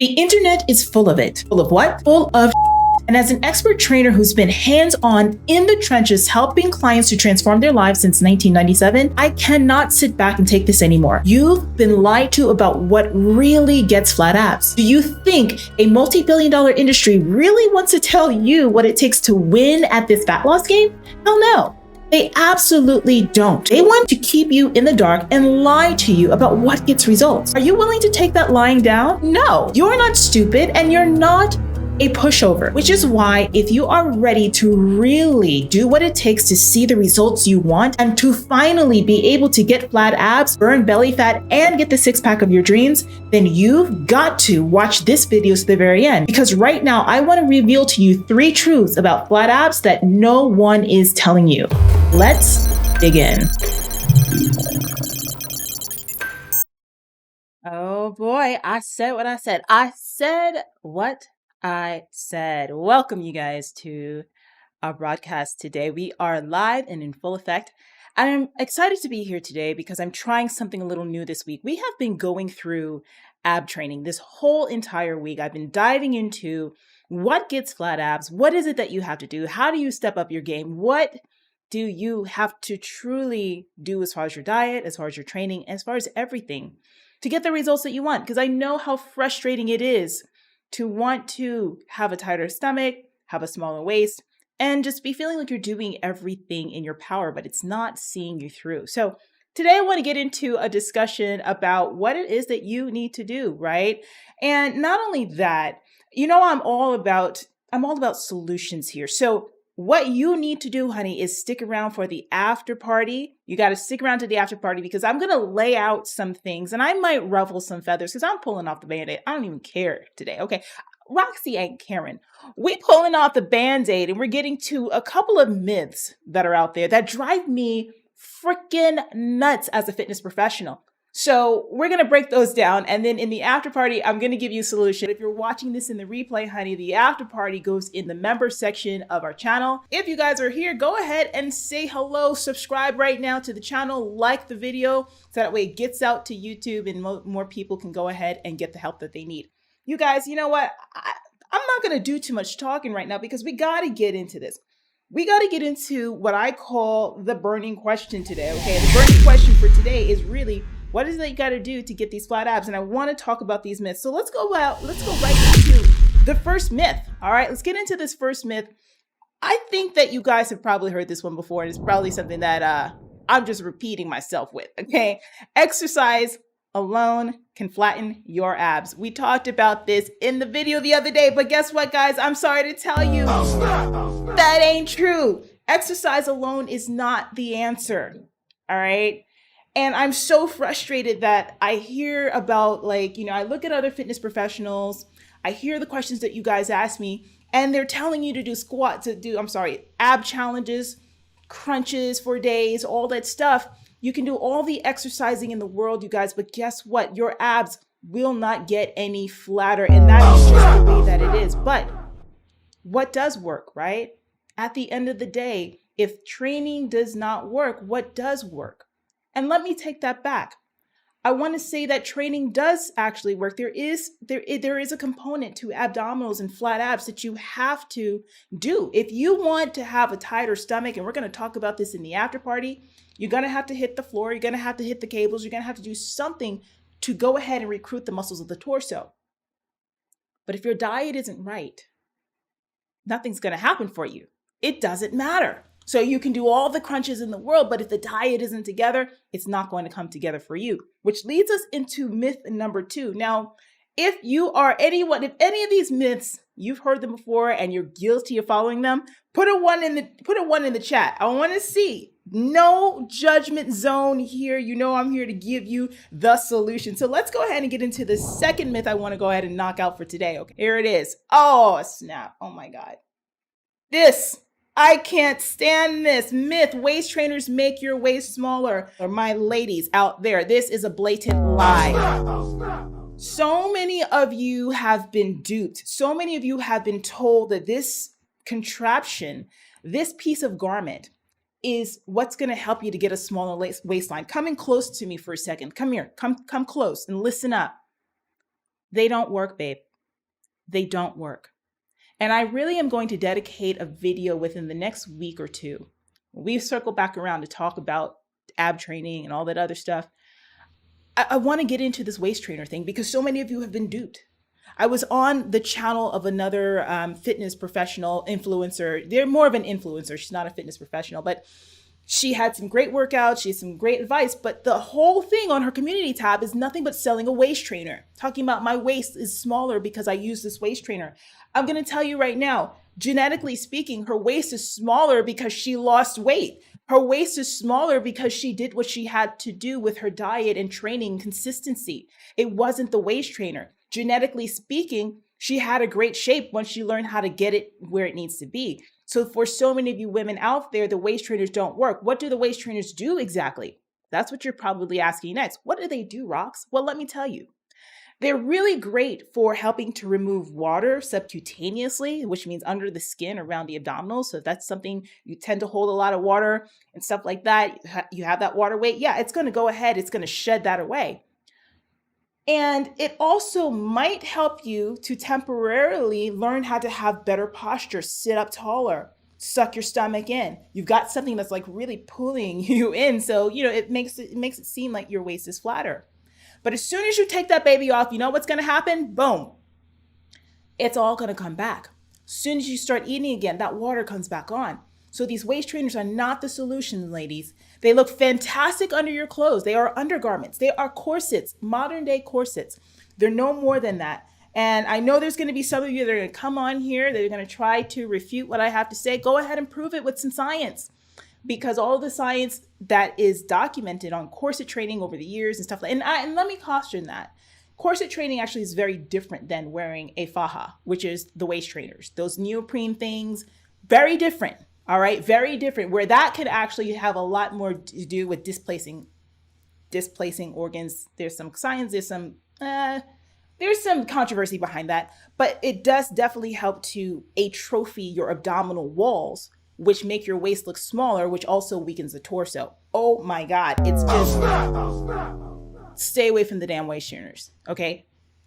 The internet is full of it. Full of what? Full of and as an expert trainer who's been hands-on in the trenches helping clients to transform their lives since 1997, I cannot sit back and take this anymore. You've been lied to about what really gets flat abs. Do you think a multi-billion-dollar industry really wants to tell you what it takes to win at this fat loss game? Hell no. They absolutely don't. They want to keep you in the dark and lie to you about what gets results. Are you willing to take that lying down? No, you're not stupid and you're not a pushover, which is why if you are ready to really do what it takes to see the results you want and to finally be able to get flat abs, burn belly fat, and get the six-pack of your dreams, then you've got to watch this video to the very end. Because right now, I want to reveal to you 3 truths about flat abs that no one is telling you. Let's dig in. Oh boy, I said what I said. I said what I said. Welcome you guys to our broadcast today. We are live and in full effect. I'm excited to be here today because I'm trying something a little new this week. We have been going through ab training this whole entire week. I've been diving into what gets flat abs. What is it that you have to do? How do you step up your game? What do you have to truly do as far as your diet, as far as your training, as far as everything to get the results that you want? Because I know how frustrating it is to want to have a tighter stomach, have a smaller waist, and just be feeling like you're doing everything in your power, but it's not seeing you through. So today I want to get into a discussion about what it is that you need to do, right? And not only that, you know, I'm all about solutions here. So what you need to do, honey, is stick around for the after party. You got to stick around to the after party because I'm going to lay out some things and I might ruffle some feathers because I'm pulling off the Band-Aid. I don't even care today. Okay. Roxy ain't caring. We pulling off the Band-Aid and we're getting to a couple of myths that are out there that drive me freaking nuts as a fitness professional. So we're going to break those down. And then in the after party, I'm going to give you a solution. If you're watching this in the replay, honey, the after party goes in the member section of our channel. If you guys are here, go ahead and say hello, subscribe right now to the channel, like the video, so that way it gets out to YouTube and more people can go ahead and get the help that they need. You guys, you know what? I'm not going to do too much talking right now because we got to get into this. We got to get into what I call the burning question today. Okay. The burning question for today is really, what is it that you got to do to get these flat abs? And I want to talk about these myths. So let's go right into the first myth. All right, let's get into this first myth. I think that you guys have probably heard this one before, and it's probably something that I'm just repeating myself with. Okay, exercise alone can flatten your abs. We talked about this in the video the other day, but guess what, guys? I'm sorry to tell you, that ain't true. Exercise alone is not the answer. All right. And I'm so frustrated that I hear about, like, you know, I look at other fitness professionals, I hear the questions that you guys ask me, and they're telling you to do ab challenges, crunches for days, all that stuff. You can do all the exercising in the world, you guys, but guess what? Your abs will not get any flatter, and that is just the way that it is. But what does work, right? At the end of the day, if training does not work, what does work? And let me take that back. I want to say that training does actually work. There is a component to abdominals and flat abs that you have to do. If you want to have a tighter stomach, and we're going to talk about this in the after party, you're going to have to hit the floor. You're going to have to hit the cables. You're going to have to do something to go ahead and recruit the muscles of the torso. But if your diet isn't right, nothing's going to happen for you. It doesn't matter. So you can do all the crunches in the world, but if the diet isn't together, it's not going to come together for you, which leads us into myth number 2. Now, if any of these myths, you've heard them before and you're guilty of following them, put a 1 in the chat. I want to see. No judgment zone here. You know, I'm here to give you the solution. So let's go ahead and get into the second myth I want to go ahead and knock out for today. Okay, here it is. Oh, snap. Oh my God. I can't stand this myth. Waist trainers make your waist smaller. Or my ladies out there, this is a blatant lie. So many of you have been duped. So many of you have been told that this contraption, this piece of garment is what's going to help you to get a smaller waistline. Come in close to me for a second. Come here. Come close and listen up. They don't work, babe. They don't work. And I really am going to dedicate a video within the next week or two. We circle back around to talk about ab training and all that other stuff. I want to get into this waist trainer thing because so many of you have been duped. I was on the channel of another fitness professional influencer. They're more of an influencer. She's not a fitness professional, but she had some great workouts. She had some great advice, but the whole thing on her community tab is nothing but selling a waist trainer, talking about my waist is smaller because I use this waist trainer. I'm going to tell you right now, genetically speaking, her waist is smaller because she lost weight. Her waist is smaller because she did what she had to do with her diet and training consistency. It wasn't the waist trainer. Genetically speaking, she had a great shape once she learned how to get it where it needs to be. So for so many of you women out there, the waist trainers don't work. What do the waist trainers do exactly? That's what you're probably asking next. What do they do, Rox? Well, let me tell you. They're really great for helping to remove water subcutaneously, which means under the skin around the abdominals. So if that's something you tend to hold a lot of water and stuff like that, you have that water weight, yeah, it's going to go ahead. It's going to shed that away. And it also might help you to temporarily learn how to have better posture, sit up taller, suck your stomach in. You've got something that's like really pulling you in. So, it makes it seem like your waist is flatter. But as soon as you take that baby off, you know what's going to happen? Boom. It's all going to come back. As soon as you start eating again, that water comes back on. So these waist trainers are not the solution, ladies. They look fantastic under your clothes. They are undergarments. They are corsets, modern day corsets. They're no more than that. And I know there's going to be some of you that are going to come on here. They're going to try to refute what I have to say. Go ahead and prove it with some science. Because all the science that is documented on corset training over the years and stuff like that, and let me caution that. Corset training actually is very different than wearing a faja, which is the waist trainers. Those neoprene things, very different, all right? Very different, where that could actually have a lot more to do with displacing organs. There's some science, there's some controversy behind that, but it does definitely help to atrophy your abdominal walls, which make your waist look smaller, which also weakens the torso. Oh my God, it's just, stay away from the damn waist trainers, okay?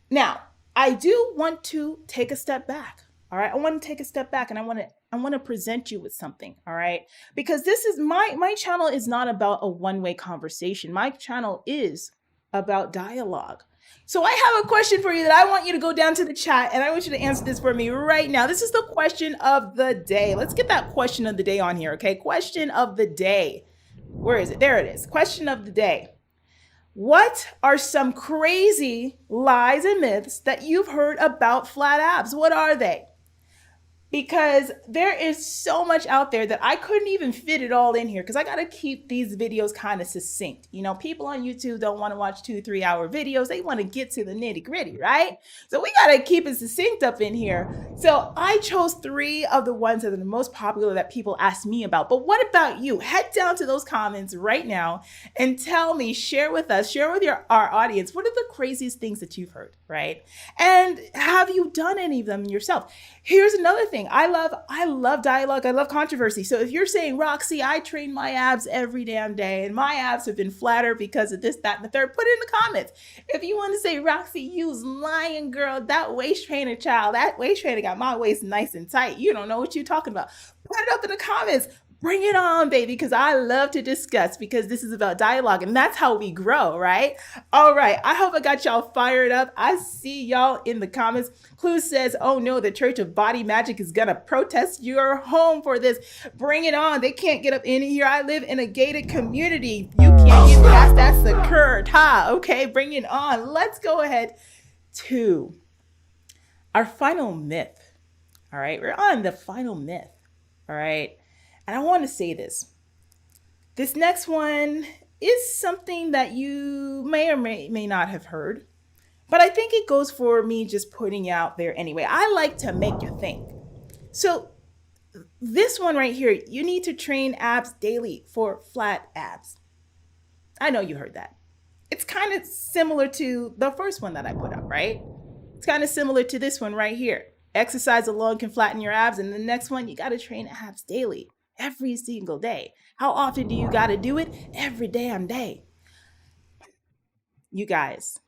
Now, I do want to take a step back, all right? I want to take a step back and I want to present you with something, all right? Because this is, my channel is not about a one-way conversation. My channel is about dialogue. So I have a question for you that I want you to go down to the chat and I want you to answer this for me right now. This is the question of the day. Let's get that question of the day on here, okay? Question of the day. Where is it? There it is. Question of the day. What are some crazy lies and myths that you've heard about flat abs? What are they? Because there is so much out there that I couldn't even fit it all in here because I got to keep these videos kind of succinct. People on YouTube don't want to watch 2-3 hour videos. They want to get to the nitty gritty, right? So we got to keep it succinct up in here. So I chose 3 of the ones that are the most popular that people ask me about. But what about you? Head down to those comments right now and tell me, share with us, share with our audience, what are the craziest things that you've heard, right? And have you done any of them yourself? Here's another thing. I love dialogue. I love controversy. So if you're saying, Roxy, I train my abs every damn day and my abs have been flatter because of this, that, and the third, put it in the comments. If you want to say, Roxy, you was lying, girl, that waist trainer that waist trainer got my waist nice and tight. You don't know what you're talking about. Put it up in the comments. Bring it on, baby, because I love to discuss because this is about dialogue and that's how we grow, right? All right. I hope I got y'all fired up. I see y'all in the comments. Clue says, oh no, the Church of Body Magic is going to protest your home for this. Bring it on. They can't get up in here. I live in a gated community. You can't get past that secured. Okay, bring it on. Let's go ahead to our final myth. All right. We're on the final myth. All right. And I want to say this. This next one is something that you may or may not have heard, but I think it goes for me just putting out there anyway. I like to make you think. So this one right here, you need to train abs daily for flat abs. I know you heard that. It's kind of similar to the first one that I put up, right? It's kind of similar to this one right here. Exercise alone can flatten your abs. And the next one, you got to train abs daily. Every single day. How often do you got to do it? Every damn day. You guys,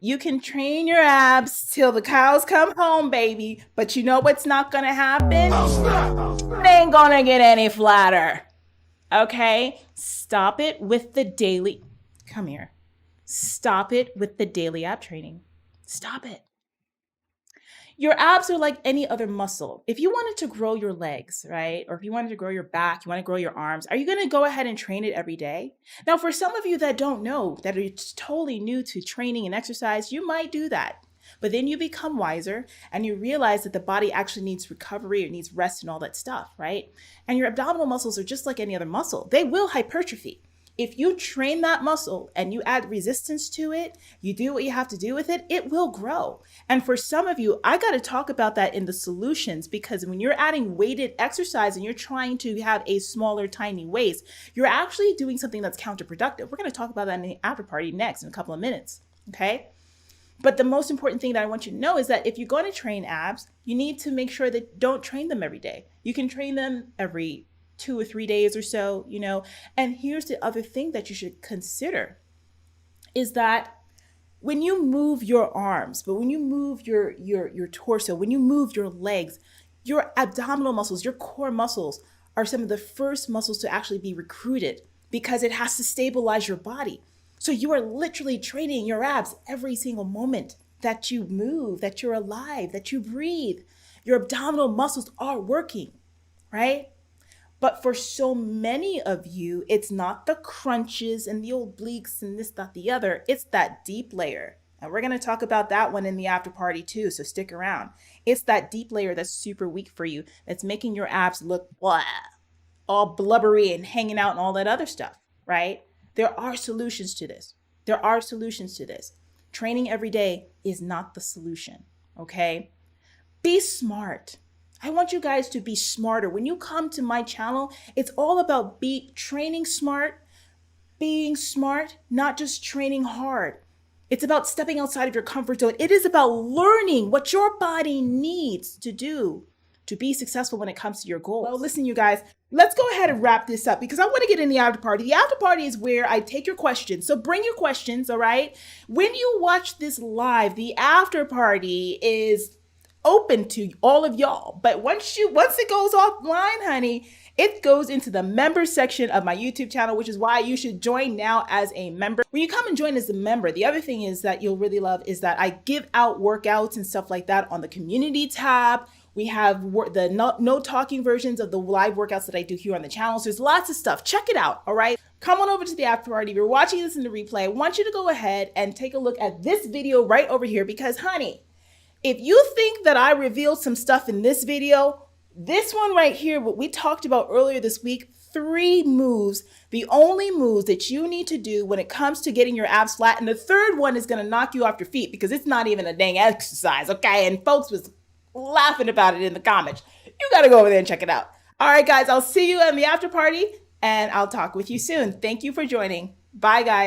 You can train your abs till the cows come home, baby. But you know what's not gonna happen? It ain't gonna get any flatter. Okay? Stop it with the daily. Come here. Stop it with the daily ab training. Stop it. Your abs are like any other muscle. If you wanted to grow your legs, right? Or if you wanted to grow your back, you want to grow your arms, are you going to go ahead and train it every day? Now, for some of you that don't know, that are totally new to training and exercise, you might do that. But then you become wiser and you realize that the body actually needs recovery, it needs rest and all that stuff, right? And your abdominal muscles are just like any other muscle. They will hypertrophy. If you train that muscle and you add resistance to it, you do what you have to do with it, it will grow. And for some of you, I got to talk about that in the solutions, because when you're adding weighted exercise and you're trying to have a smaller, tiny waist, you're actually doing something that's counterproductive. We're going to talk about that in the after party next in a couple of minutes. Okay. But the most important thing that I want you to know is that if you're going to train abs, you need to make sure that don't train them every day. You can train them every 2 or 3 days or so, you know. And here's the other thing that you should consider is that when you move your arms, but when you move your torso, when you move your legs, your abdominal muscles, your core muscles are some of the first muscles to actually be recruited, because it has to stabilize your body. So you are literally training your abs every single moment that you move, that you're alive, that you breathe. Your abdominal muscles are working, right? But for so many of you, it's not the crunches and the obliques and this, that, the other. It's that deep layer. And we're going to talk about that one in the after party too, so stick around. It's that deep layer that's super weak for you, that's making your abs look blah, all blubbery and hanging out and all that other stuff, right? There are solutions to this. There are solutions to this. Training every day is not the solution, okay? Be smart. I want you guys to be smarter. When you come to my channel, it's all about training smart, being smart, not just training hard. It's about stepping outside of your comfort zone. It is about learning what your body needs to do to be successful when it comes to your goals. Well, listen, you guys, let's go ahead and wrap this up, because I want to get in the after party. The after party is where I take your questions. So bring your questions, all right? When you watch this live, the after party is open to all of y'all. But once it goes offline, honey, it goes into the member section of my YouTube channel, which is why you should join now as a member. When you come and join as a member, the other thing is that you'll really love is that I give out workouts and stuff like that on the community tab. We have the no talking versions of the live workouts that I do here on the channel. So there's lots of stuff. Check it out. All right. Come on over to the after party. If you're watching this in the replay, I want you to go ahead and take a look at this video right over here, because honey, if you think that I revealed some stuff in this video, this one right here, what we talked about earlier this week, 3 moves, the only moves that you need to do when it comes to getting your abs flat. And the third one is going to knock you off your feet, because it's not even a dang exercise, okay? And folks was laughing about it in the comments. You got to go over there and check it out. All right, guys, I'll see you in the after party, and I'll talk with you soon. Thank you for joining. Bye, guys.